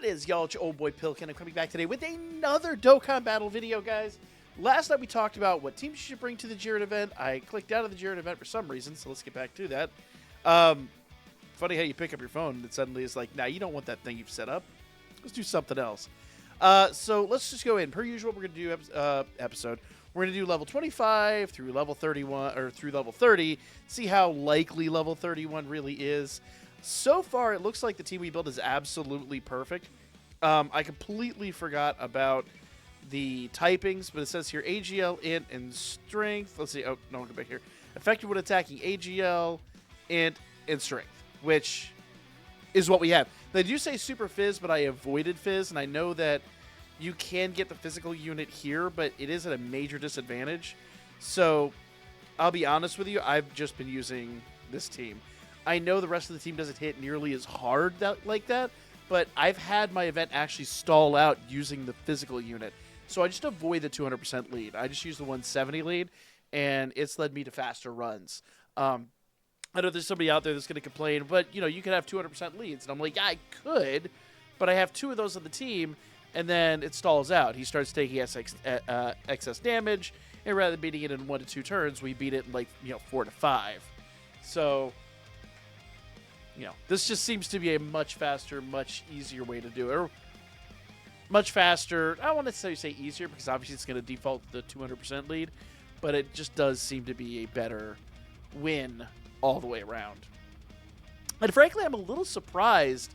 is, y'all? It's your old boy Pilkin. I'm coming back today with another Dokkan battle video, guys. Last night we talked about what teams you should bring to the Jiren event. I clicked out of the Jiren event for some reason, so let's get back to that. Funny how you pick up your phone and it suddenly is like, nah, you don't want that thing you've set up. Let's do something else. So let's just go in. Per usual, we're going to do episode. We're going to do level 25 through level 31, or through level 30, see how likely level 31 really is. So far, it looks like the team we built is absolutely perfect. I completely forgot about the typings, but it says here AGL, Int, and Strength. Let's see. Oh, no, I'll go back here. Effective when attacking AGL, Int, and Strength, which is what we have. They do say Super Fizz, but I avoided Fizz, and I know that you can get the physical unit here, but it is at a major disadvantage. So I'll be honest with you, I've just been using this team. I know the rest of the team doesn't hit nearly as hard like that, but I've had my event actually stall out using the physical unit. So I just avoid the 200% lead. I just use the 170 lead, and it's led me to faster runs. I know there's somebody out there that's going to complain, but, you know, you could have 200% leads. And I'm like, yeah, I could, but I have two of those on the team, and then it stalls out. He starts taking excess damage, and rather than beating it in 1 to 2 turns, we beat it in, like, 4 to 5. So, this just seems to be a much faster, much easier way to do it. Or much faster. I don't want to say easier, because obviously it's going to default the 200% lead, but it just does seem to be a better win all the way around. And frankly, I'm a little surprised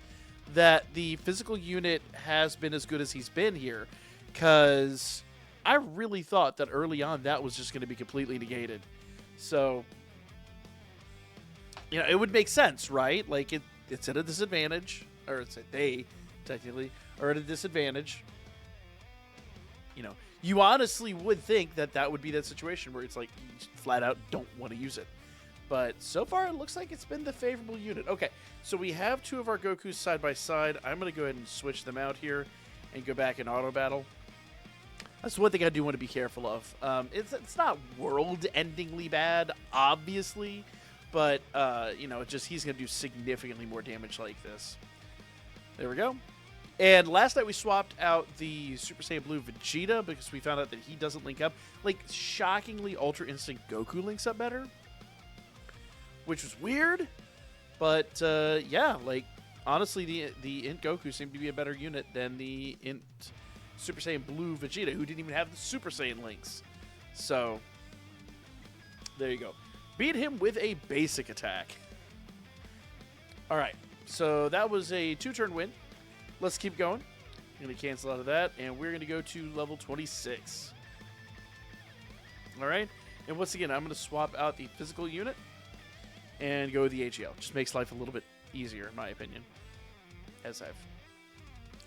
that the physical unit has been as good as he's been here, because I really thought that early on that was just going to be completely negated. So, it would make sense, right? Like, it's at a disadvantage, or they technically are at a disadvantage. You honestly would think that that would be that situation where it's like, you flat out don't want to use it. But so far, it looks like it's been the favorable unit. Okay, so we have two of our Gokus side by side. I'm going to go ahead and switch them out here and go back in auto battle. That's one thing I do want to be careful of. It's not world-endingly bad, obviously, but he's going to do significantly more damage like this. There we go. And last night we swapped out the Super Saiyan Blue Vegeta because we found out that he doesn't link up. Like, shockingly, Ultra Instinct Goku links up better, which was weird, but yeah, like, honestly, the Int Goku seemed to be a better unit than the Int Super Saiyan Blue Vegeta, who didn't even have the Super Saiyan links. So, there you go. Beat him with a basic attack. Alright, so that was a 2-turn win. Let's keep going. I'm going to cancel out of that, and we're going to go to level 26. Alright, and once again, I'm going to swap out the physical unit and go with the AGL. Just makes life a little bit easier, in my opinion, as I've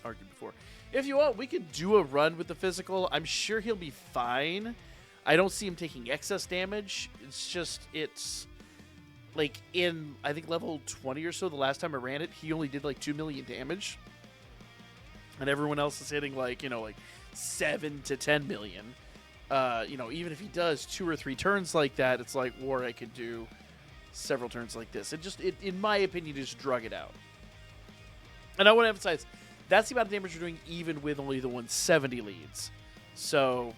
argued before. If you want, we could do a run with the physical. I'm sure he'll be fine. I don't see him taking excess damage. It's like in, I think, level 20 or so, the last time I ran it, he only did like 2 million damage. And everyone else is hitting like 7 to 10 million. Even if he does 2 or 3 turns like that, it's like, or I could do several turns like this. It in my opinion, just drug it out. And I want to emphasize, that's the amount of damage we're doing even with only the 170 leads. So,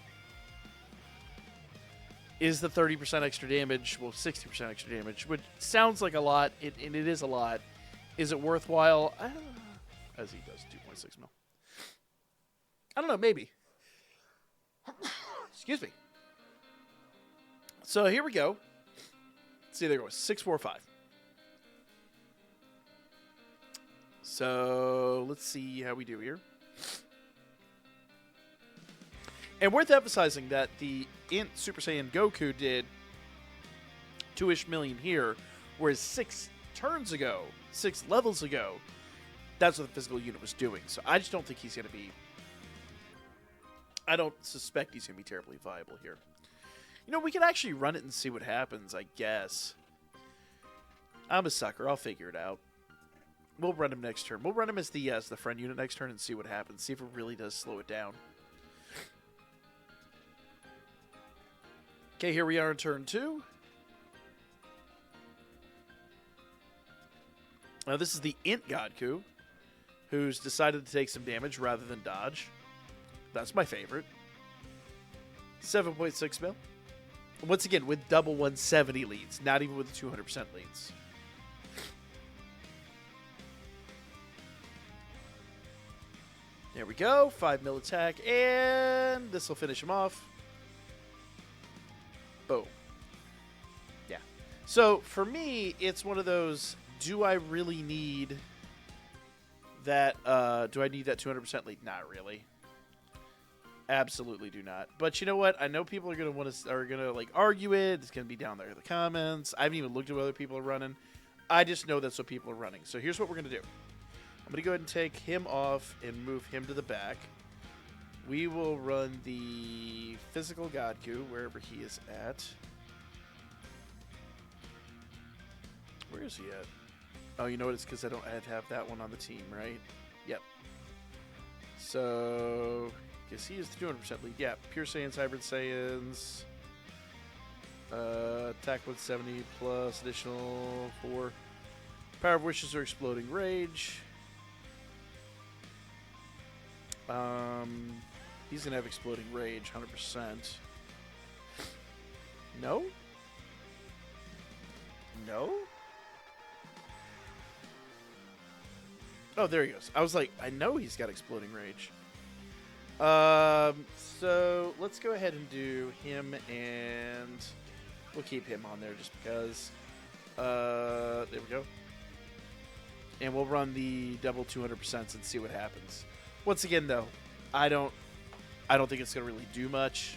is the 30% extra damage, well, 60% extra damage, which sounds like a lot, and it is a lot. Is it worthwhile? As he does 2.6 mil. I don't know, maybe. Excuse me. So here we go. Let's see, there goes 645. So let's see how we do here. And worth emphasizing that the Int Super Saiyan Goku did 2-ish million here, whereas 6 levels ago, that's what the physical unit was doing. So I just don't think he's going to be... I don't suspect he's going to be terribly viable here. We could actually run it and see what happens, I guess. I'm a sucker. I'll figure it out. We'll run him next turn. We'll run him as the friend unit next turn and see what happens. See if it really does slow it down. Okay, here we are in turn 2. Now, this is the Int Godku. who's decided to take some damage rather than dodge. That's my favorite. 7.6 mil. Once again, with double 170 leads, not even with 200% leads. There we go. 5 mil attack, and this will finish him off. Boom. Yeah. So for me, it's one of those, do I really need that, do I need that 200% lead? Not really. Absolutely do not. But you know what? I know people are going to like argue it. It's going to be down there in the comments. I haven't even looked at what other people are running. I just know that's what people are running. So here's what we're going to do. I'm going to go ahead and take him off and move him to the back. We will run the physical Godku wherever he is at. Where is he at? Oh, you know what? It's because I don't have that one on the team, right? Yep. So, guess he is the 200% lead. Yeah, Pure Saiyans, Hybrid Saiyans. Attack 170 plus additional 4. Power of Wishes or Exploding Rage. He's going to have Exploding Rage, 100%. No? No? Oh, there he goes. I was like, I know he's got Exploding Rage. So let's go ahead and do him, and we'll keep him on there just because. There we go. And we'll run the double 200% and see what happens. Once again, though, I don't think it's going to really do much.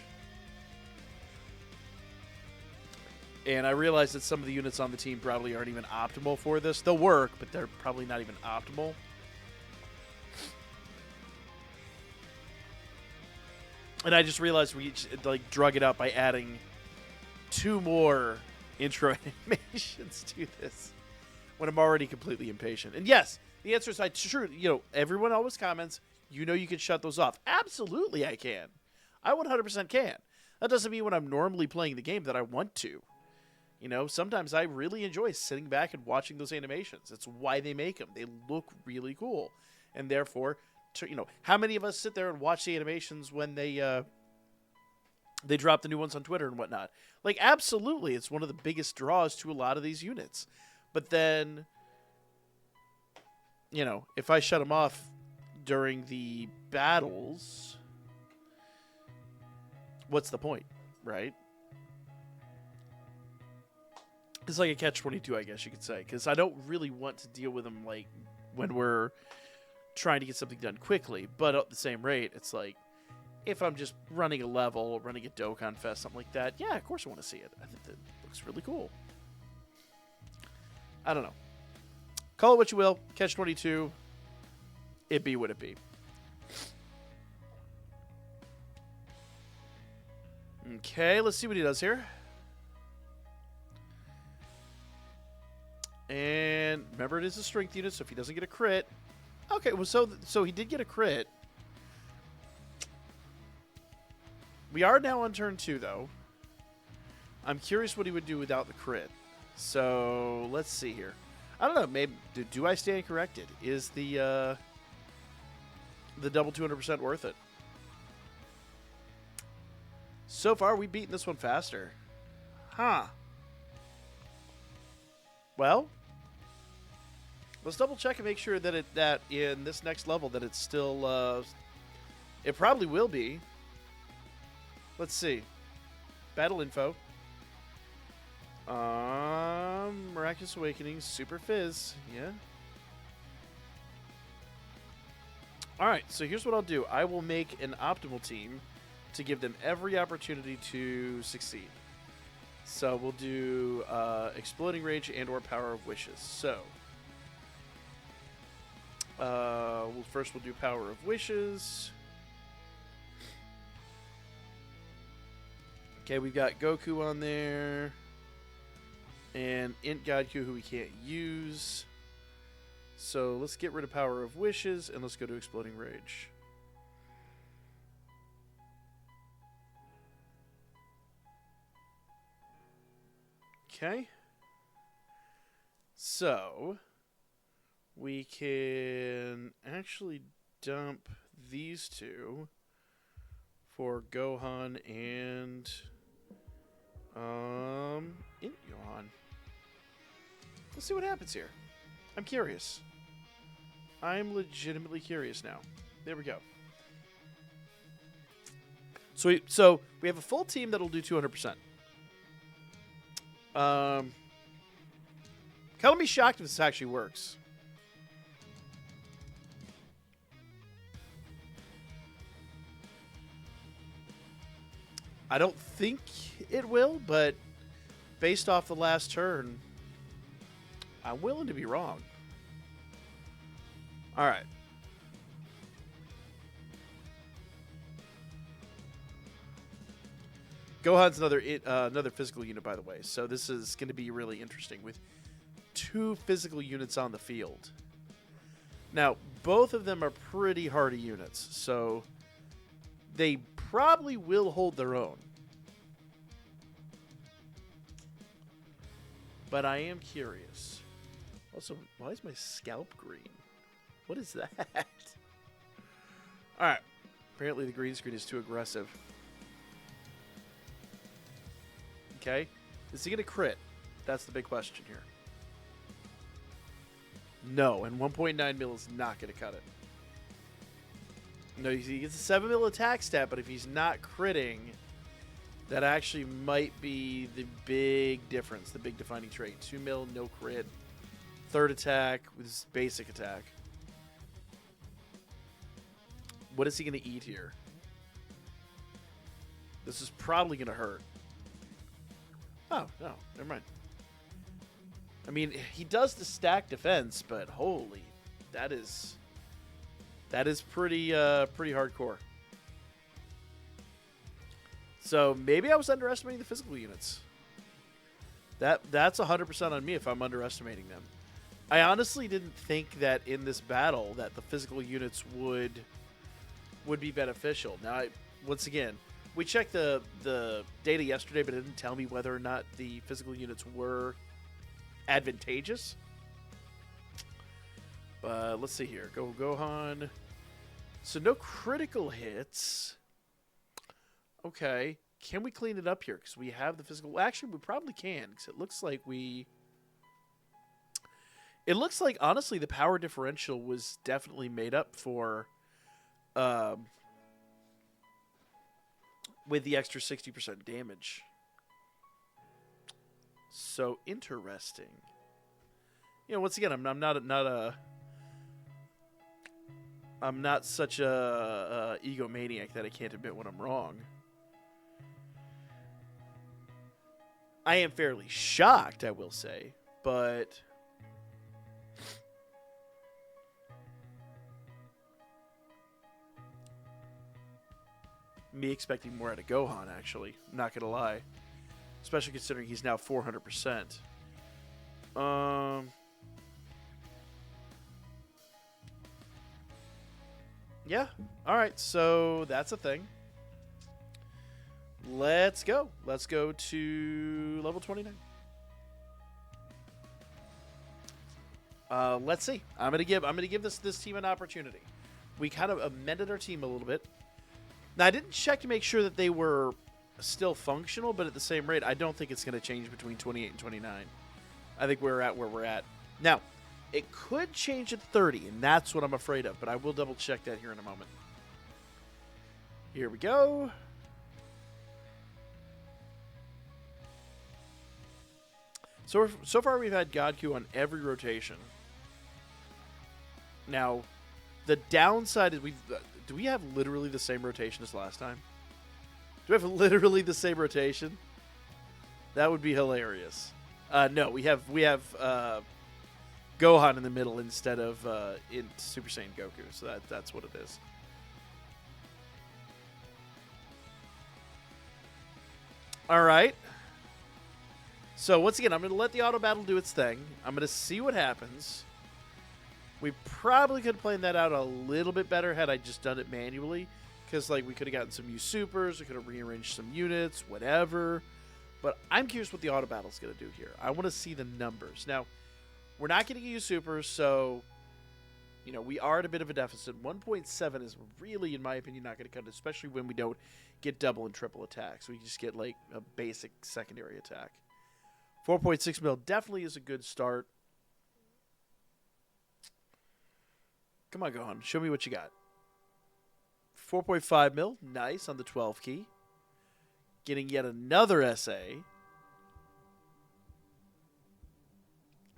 And I realize that some of the units on the team probably aren't even optimal for this. They'll work, but they're probably not even optimal. And I just realized we like drug it out by adding 2 more intro animations to this when I'm already completely impatient. And yes, the answer is true. You know, everyone always comments, you know, you can shut those off. Absolutely, I can. I 100% can. That doesn't mean when I'm normally playing the game that I want to. You know, sometimes I really enjoy sitting back and watching those animations. It's why they make them. They look really cool. And therefore, you know, how many of us sit there and watch the animations when they drop the new ones on Twitter and whatnot? Like, absolutely, it's one of the biggest draws to a lot of these units. But then, you know, if I shut them off during the battles, what's the point, right? It's like a catch-22, I guess you could say, because I don't really want to deal with them like when we're trying to get something done quickly. But at the same rate, it's like if I'm just running a level, running a Dokkan Fest, something like that, yeah, of course I want to see it. I think that looks really cool. I don't know. Call it what you will. Catch-22. It be what it be. Okay, let's see what he does here. And remember, it is a strength unit, so if he doesn't get a crit... Okay, well, so he did get a crit. We are now on turn 2, though. I'm curious what he would do without the crit. So, let's see here. I don't know, maybe... Do I stand corrected? Is the double 200% worth it? So far, we've beaten this one faster. Huh. Well... let's double check and make sure that in this next level that it's still, it probably will be. Let's see. Battle info. Miraculous Awakening, Super Fizz, yeah. Alright, so here's what I'll do. I will make an optimal team to give them every opportunity to succeed. So we'll do Exploding Rage and or Power of Wishes. So... first we'll do Power of Wishes. Okay, we've got Goku on there. And Int Godku, who we can't use. So let's get rid of Power of Wishes, and let's go to Exploding Rage. Okay. So... we can actually dump these two for Gohan and Inyohan. Let's see what happens here. I'm curious. I'm legitimately curious now. There we go. So we have a full team that'll do 200%. Color me shocked if this actually works. I don't think it will, but based off the last turn, I'm willing to be wrong. All right. Gohan's another physical unit, by the way. So this is going to be really interesting with 2 physical units on the field. Now, both of them are pretty hardy units, so they probably will hold their own. But I am curious. Also, why is my scalp green? What is that? All right. Apparently the green screen is too aggressive. Okay. Is he going to crit? That's the big question here. No, and 1.9 mil is not going to cut it. No, he gets a 7 mil attack stat, but if he's not critting, that actually might be the big difference, the big defining trait. 2 mil, no crit. Third attack with his basic attack. What is he going to eat here? This is probably going to hurt. Oh, no, never mind. I mean, he does the stack defense, but holy, that is pretty hardcore. So maybe I was underestimating the physical units. That's 100% on me if I'm underestimating them. I honestly didn't think that in this battle that the physical units would be beneficial. Now, once again, we checked the data yesterday, but it didn't tell me whether or not the physical units were advantageous. Let's see here. Gohan. So no critical hits. Okay. Can we clean it up here? Because we have the physical... Well, actually, we probably can. Because it looks like we... It looks like, honestly, the power differential was definitely made up for... with the extra 60% damage. So interesting. You know, once again, I'm not such a egomaniac that I can't admit when I'm wrong. I am fairly shocked, I will say, but me expecting more out of Gohan, actually. I'm not gonna lie. Especially considering he's now 400%. Yeah. Alright, so that's a thing. Let's go. Let's go to level 29. Let's see. I'm gonna give this team an opportunity. We kind of amended our team a little bit. Now I didn't check to make sure that they were still functional, but at the same rate, I don't think it's going to change between 28 and 29. I think we're at where we're at. Now, it could change at 30, and that's what I'm afraid of, but I will double check that here in a moment. Here we go. So far we've had Godku on every rotation. Now, the downside is do we have literally the same rotation as last time? Do we have literally the same rotation? That would be hilarious. No, we have Gohan in the middle instead of in Super Saiyan Goku. So that's what it is. All right. So once again, I'm going to let the auto battle do its thing. I'm going to see what happens. We probably could have planned that out a little bit better had I just done it manually. Because like we could have gotten some new supers, we could have rearranged some units, whatever. But I'm curious what the auto battle is going to do here. I want to see the numbers. Now, we're not getting use supers, so You know, we are at a bit of a deficit. 1.7 is really, in my opinion, not going to cut it, especially when we don't get double and triple attacks. We just get, like, a basic secondary attack. 4.6 mil definitely is a good start. Come on, Gohan. Show me what you got. 4.5 mil. Nice on the 12 key. Getting yet another SA.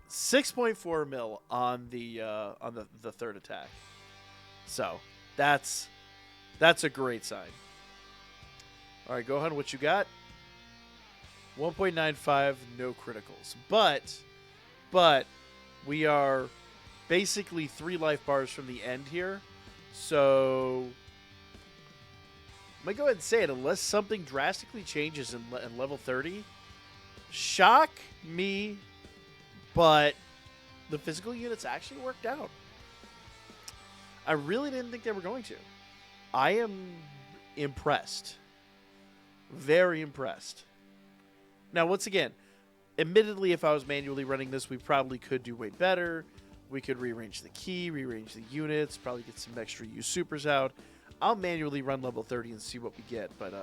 6.4 mil on the third attack. So that's a great sign. All right, Gohan, what you got? 1.95, no criticals. But we are basically 3 life bars from the end here. So I'm going to go ahead and say it. Unless something drastically changes in level 30, shock me, but the physical units actually worked out. I really didn't think they were going to. I am impressed. Very impressed. Now, once again, admittedly, if I was manually running this, we probably could do way better. We could rearrange the key, rearrange the units, probably get some extra U supers out. I'll manually run level 30 and see what we get, but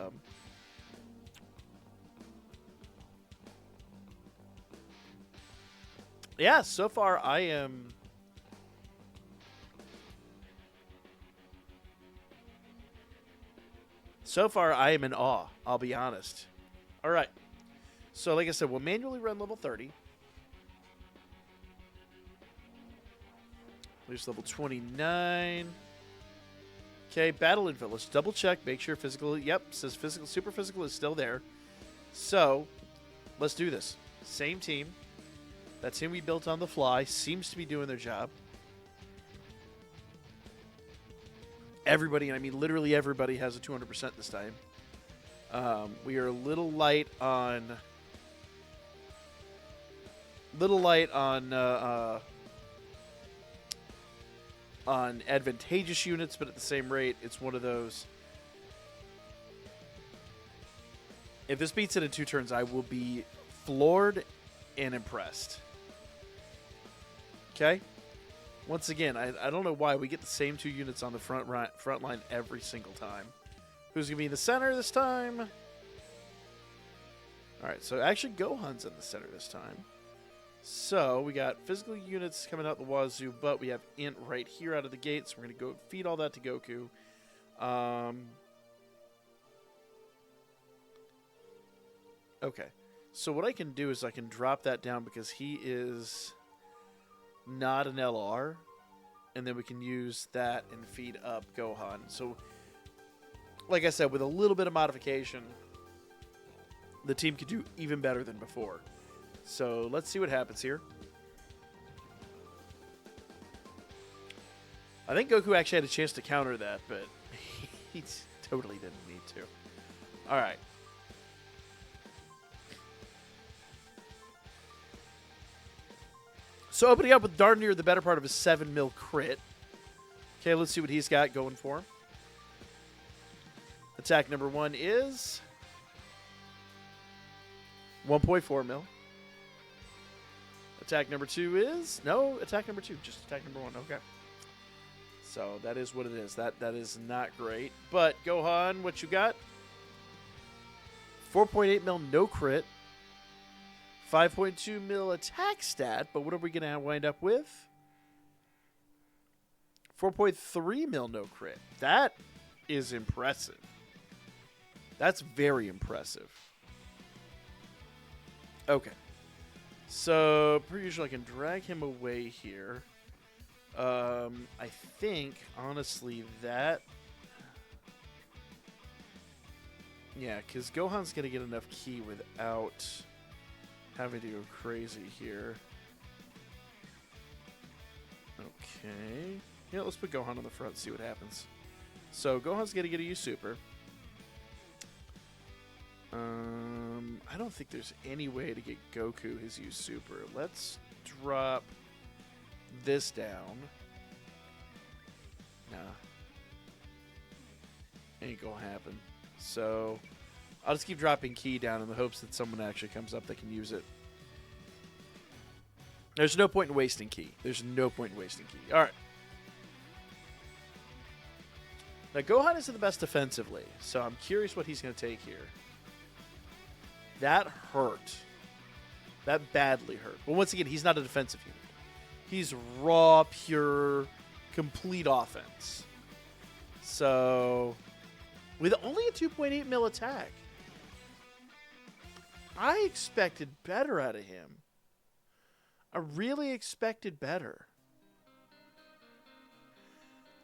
yeah, so far I am in awe, I'll be honest. All right. So like I said, we'll manually run level 30. There's level 29. Okay, Battle Info. Let's double check, make sure physical. Yep, says physical, super physical is still there. So, let's do this. Same team. That team we built on the fly seems to be doing their job. Everybody, and I mean literally everybody, has a 200% this time. We are a little light on advantageous units, but at the same rate, it's one of those. If this beats it in 2 turns, I will be floored and impressed. Okay? Once again, I don't know why we get the same 2 units on the front line every single time. Who's going to be in the center this time? Alright, so actually Gohan's in the center this time. So we got physical units coming out the wazoo, but we have Int right here out of the gate, so we're going to go feed all that to Goku. Okay, so what I can do is I can drop that down because he is not an LR, and then we can use that and feed up Gohan. So, like I said, with a little bit of modification, the team could do even better than before. So let's see what happens here. I think Goku actually had a chance to counter that, but he totally didn't need to. All right. So opening up with darn near the better part of a 7 mil crit. Okay, let's see what he's got going for him. Attack number 1 is 1.4 mil. Attack number 2 is... No, attack number 2. Just attack number 1. Okay. So that is what it is. That is not great. But, Gohan, what you got? 4.8 mil, no crit. 5.2 mil attack stat. But what are we going to wind up with? 4.3 mil, no crit. That is impressive. That's very impressive. Okay. So, per usual, I can drag him away here. I think, honestly, that... Yeah, because Gohan's going to get enough ki without having to go crazy here. Okay. Yeah, let's put Gohan on the front and see what happens. So, Gohan's going to get a U Super. I don't think there's any way to get Goku his U Super. Let's drop this down. Nah. Ain't gonna happen. So, I'll just keep dropping ki down in the hopes that someone actually comes up that can use it. There's no point in wasting ki. There's no point in wasting ki. Alright. Now, Gohan isn't the best defensively, so I'm curious what he's going to take here. That hurt. That badly hurt. But once again, he's not a defensive unit. He's raw, pure, complete offense. So, with only a 2.8 mil attack, I expected better out of him. I really expected better.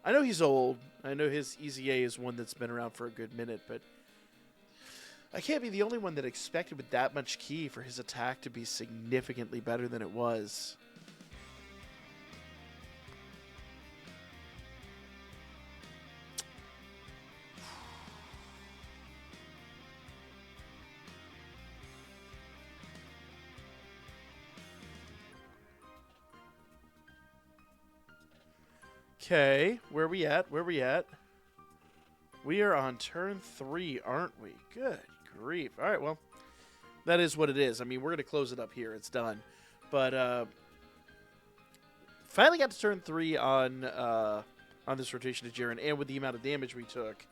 I know he's old. I know his EZA is one that's been around for a good minute, but I can't be the only one that expected with that much ki for his attack to be significantly better than it was. Okay, where we at? Where we at? We are on turn 3, aren't we? Good grief. All right, well, that is what it is. I mean, we're going to close it up here. It's done. But finally got to turn 3 on this rotation of Jiren, and with the amount of damage we took,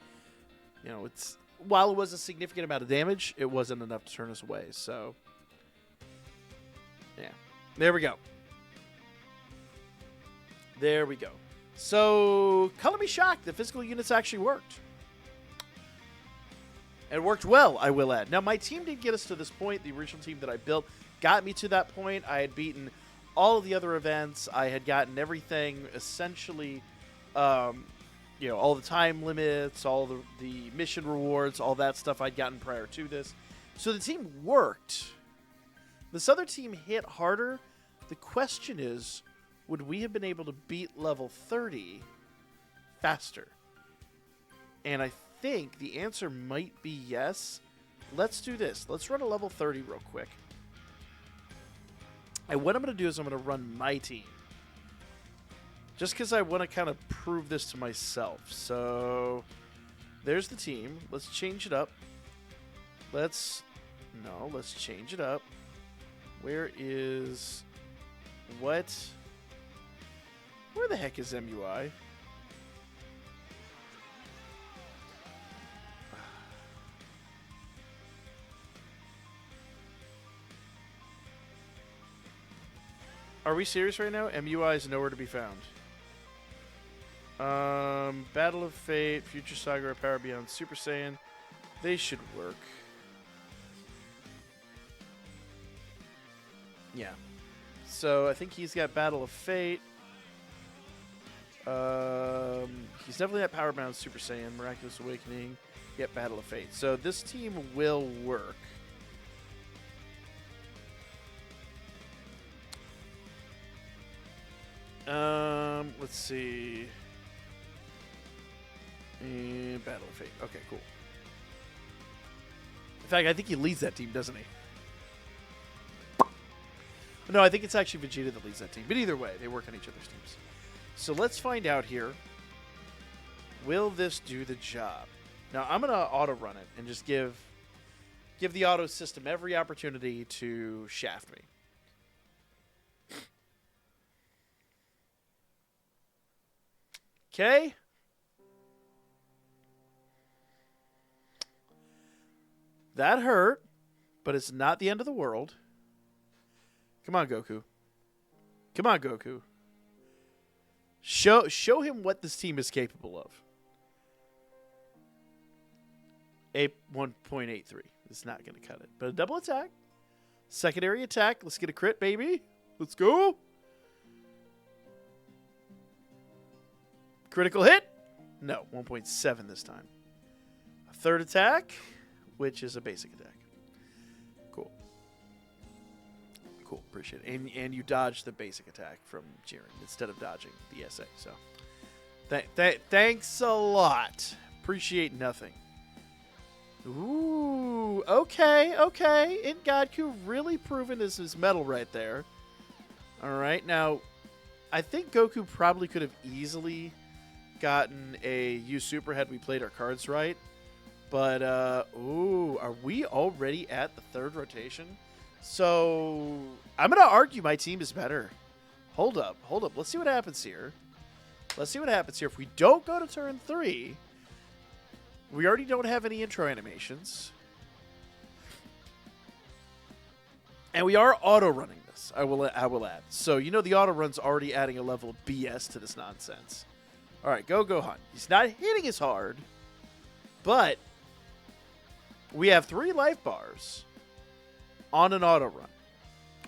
you know, it's while it was a significant amount of damage, it wasn't enough to turn us away. So, yeah, there we go. There we go. So, color me shocked. The physical units actually worked. And it worked well, I will add. Now, my team didn't get us to this point. The original team that I built got me to that point. I had beaten all of the other events. I had gotten everything, essentially, you know, all the time limits, all the mission rewards, all that stuff I'd gotten prior to this. So the team worked. This other team hit harder. The question is, would we have been able to beat level 30 faster? And I think the answer might be yes. Let's do this. Let's run a level 30 real quick. And what I'm going to do is I'm going to run my team. Just because I want to kind of prove this to myself. So, there's the team. Let's change it up. Let's change it up. Where the heck is MUI? Are we serious right now? MUI is nowhere to be found. Battle of Fate, Future Saga, Power Beyond, Super Saiyan. They should work. Yeah. So I think he's got Battle of Fate. He's definitely got Power Bound, Super Saiyan, Miraculous Awakening, yet Battle of Fate. So this team will work. Let's see. And Battle of Fate. Okay, cool. In fact, I think he leads that team, doesn't he? No, I think it's actually Vegeta that leads that team. But either way, they work on each other's teams. So let's find out here. Will this do the job? Now, I'm going to auto-run it and just give the auto system every opportunity to shaft me. Okay. That hurt, but it's not the end of the world. Come on, Goku. Come on, Goku. Show him what this team is capable of. 1.83. It's not going to cut it. But a double attack. Secondary attack. Let's get a crit, baby. Let's go. Critical hit? No, 1.7 this time. A third attack, which is a basic attack. Cool. Cool, appreciate it. And you dodge the basic attack from Jiren instead of dodging the SA. So, thanks a lot. Appreciate nothing. Ooh, okay. And Godku really proving his mettle right there. All right, now, I think Goku probably could have easily gotten a U Super had we played our cards right. But, ooh, are we already at the third rotation? So, I'm going to argue my team is better. Hold up. Let's see what happens here. If we don't go to turn 3, We already don't have any intro animations. And we are auto-running this, I will add. So, you know the auto-run's already adding a level of BS to this nonsense. All right, go Gohan. He's not hitting as hard, but we have 3 life bars on an auto-run.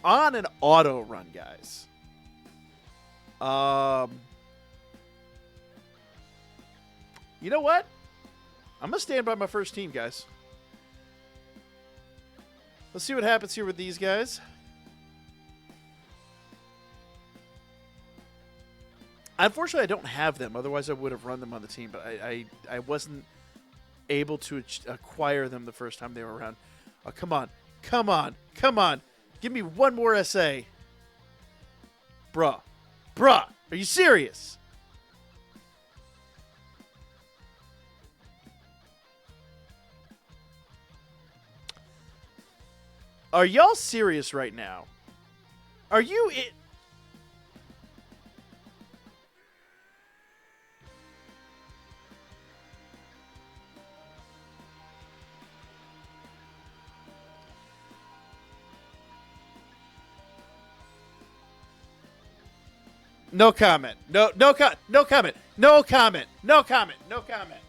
On an auto-run, guys. You know what? I'm going to stand by my first team, guys. Let's see what happens here with these guys. Unfortunately, I don't have them. Otherwise, I would have run them on the team. But I wasn't able to acquire them the first time they were around. Oh, come on. Come on. Come on. Give me one more SA. Bruh. Bruh. Are you serious? Are y'all serious right now? Are you it? No comment. No comment. No comment. No comment. No comment. No comment.